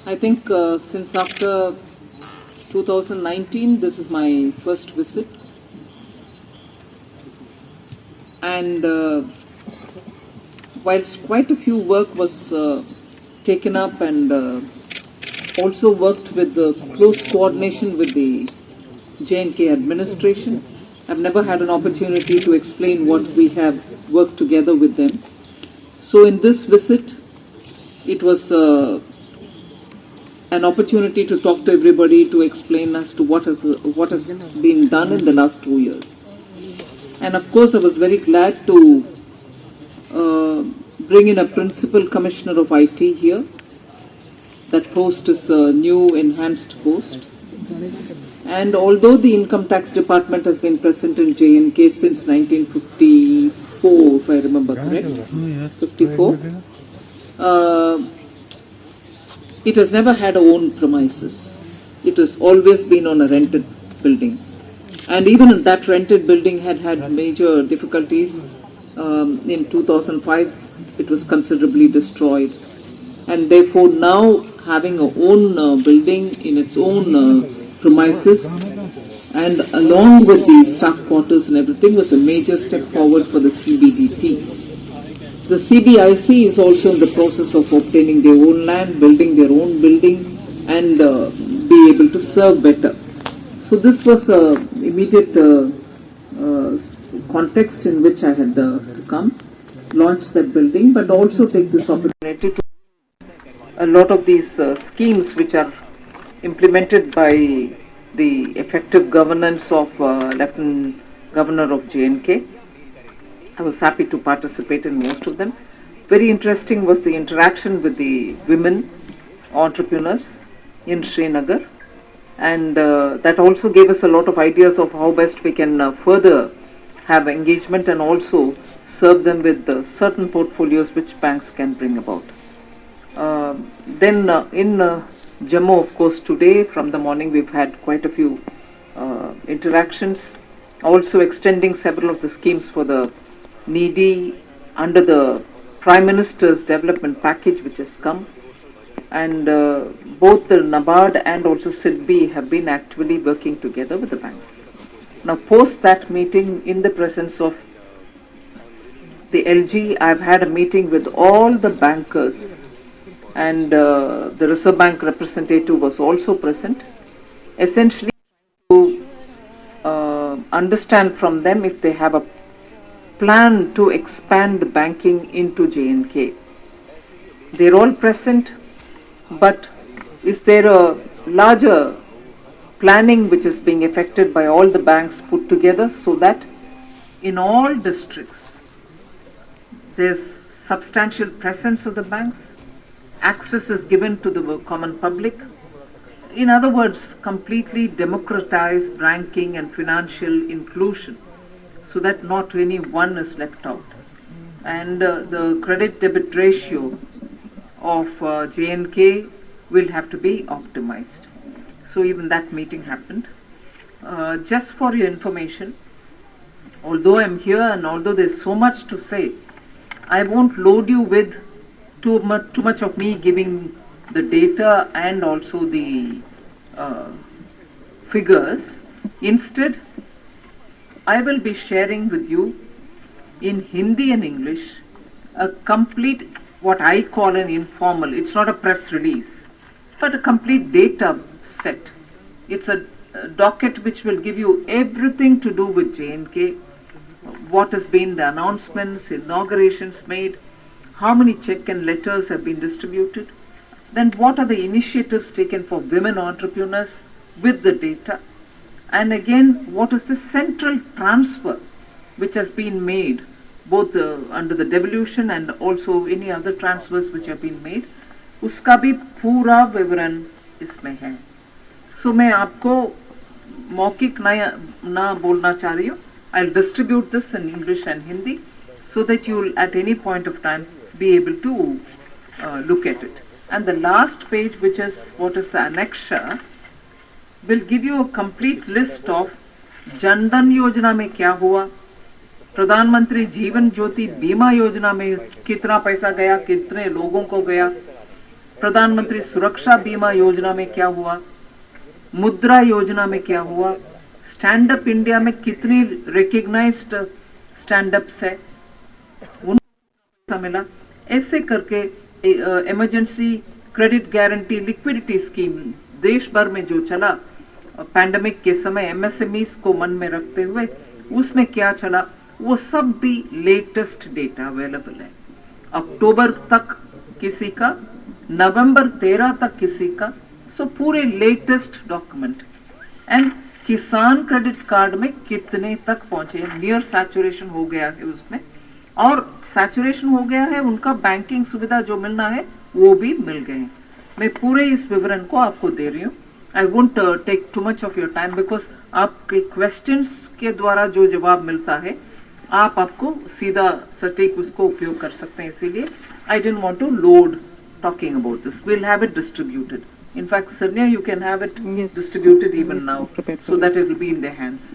I think since after 2019, this is my first visit. And whilst quite a few work was taken up and also worked with the close coordination with the J&K administration, I've never had an opportunity to explain what we have worked together with them. So in this visit, it was an opportunity to talk to everybody, to explain as to what has been done in the last 2 years. And of course, I was very glad to bring in a principal commissioner of IT here. That post is a new enhanced post. And although the income tax department has been present in J&K since 1954, if I remember correct, 54, it has never had its own premises. It has always been on a rented building. And even in that rented building had major difficulties. In 2005, it was considerably destroyed. And therefore now having a own building in its own premises and along with the staff quarters and everything was a major step forward for the CBDT. The CBIC is also in the process of obtaining their own land, building their own building and be able to serve better. So this was an immediate context in which I had to come, launch that building, but also take this opportunity to a lot of these schemes which are implemented by the effective governance of Lieutenant Governor of J&K. I was happy to participate in most of them. Very interesting was the interaction with the women entrepreneurs in Srinagar, and that also gave us a lot of ideas of how best we can further have engagement and also serve them with certain portfolios which banks can bring about. Then in Jammu, of course, today from the morning we've had quite a few interactions, also extending several of the schemes for the needy under the Prime Minister's development package which has come, and both the NABARD and also SIDBI have been actually working together with the banks. Now post that meeting in the presence of the LG, I've had a meeting with all the bankers and the Reserve Bank representative was also present, essentially to understand from them if they have a plan to expand banking into J&K. They're all present, but is there a larger planning which is being effected by all the banks put together so that in all districts there's substantial presence of the banks, access is given to the common public. In other words, completely democratize banking and financial inclusion so that not any one is left out. And the credit debit ratio of J&K will have to be optimized. So even that meeting happened. Just for your information, although I'm here and although there's so much to say, I won't load you with too much of me giving the data and also the figures. Instead, I will be sharing with you in Hindi and English a complete, what I call an informal, it's not a press release, but a complete data set. It's a docket which will give you everything to do with J&K, what has been the announcements, inaugurations made, how many check and letters have been distributed, then what are the initiatives taken for women entrepreneurs with the data, and again what is the central transfer which has been made both under the devolution and also any other transfers which have been made, उसका भी पूरा विवरण इसमें है. So मैं आपको मौखिक ना बोलना चाह रही हूँ. I'll distribute this in English and Hindi so that you'll at any point of time be able to look at it. And the last page, which is what is the annexure, will give you a complete list of Jan Dhan योजना में क्या हुआ, प्रधानमंत्री जीवन ज्योति बीमा योजना में कितना पैसा गया, कितने लोगों को गया, प्रधानमंत्री सुरक्षा बीमा योजना में क्या हुआ, मुद्रा योजना में क्या हुआ, स्टैंड अप इंडिया में कितनी रिकग्नाइज्ड स्टैंड अप्स है, उनको मिला। ऐसे करके emergency credit guarantee liquidity scheme देश भर में जो चला पैंडेमिक के समय एमएसएमईज को मन में रखते हुए, उसमें क्या चला वो सब भी लेटेस्ट डेटा अवेलेबल है। अक्टूबर तक किसी का, नवंबर 13 तक किसी का, सो पूरे लेटेस्ट डॉक्यूमेंट। एंड किसान क्रेडिट कार्ड में कितने तक पहुंचे, नियर सैचुरेशन हो गया है उसमें, और सैचुरेशन हो गया है, उनका बैंकिंग सुविधा जो मिलना है वो भी मिल गए हैं। मैं पूरे इस विवरण को आपको दे रही हूँ। I won't take too much of your time because आपके क्वेश्चंस के द्वारा जो जवाब मिलता है आपको सीधा सटीक उसको उपयोग कर सकते हैं, इसीलिए I didn't want to load talking about this. We'll have it distributed. In fact, Sarnya, you can have it distributed even now so that it will be in their hands.